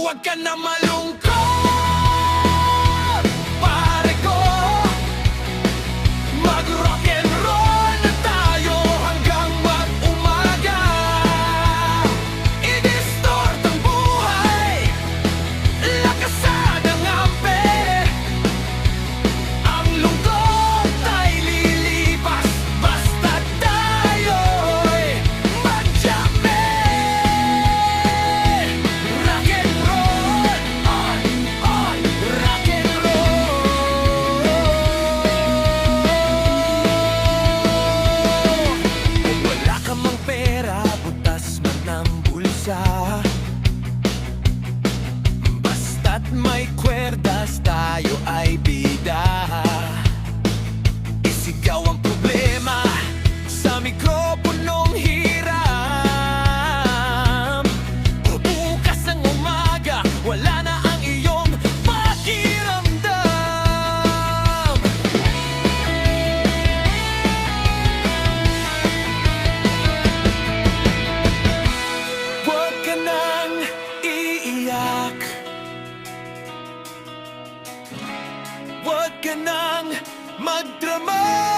Huwag ka na malungkot, pare ko. Mag-rock and roll na tayo hanggang mag-umaga. I-distort ang buhay, lakasan ang ampe. Ang lungkot ay lilipas, basta tayo'y mag-jamme. Rock and roll, on, rock and roll. Kung wala ka mang pera, butas man ang bulsa, basta't may kwerdas, tayo ay bida. Isigaw ang problema sa mikroponong hiram. Bukas ng umaga, wala na ang iyong pakiramdam. Huwag ka nang iiyak, huwag ka nang magdrama.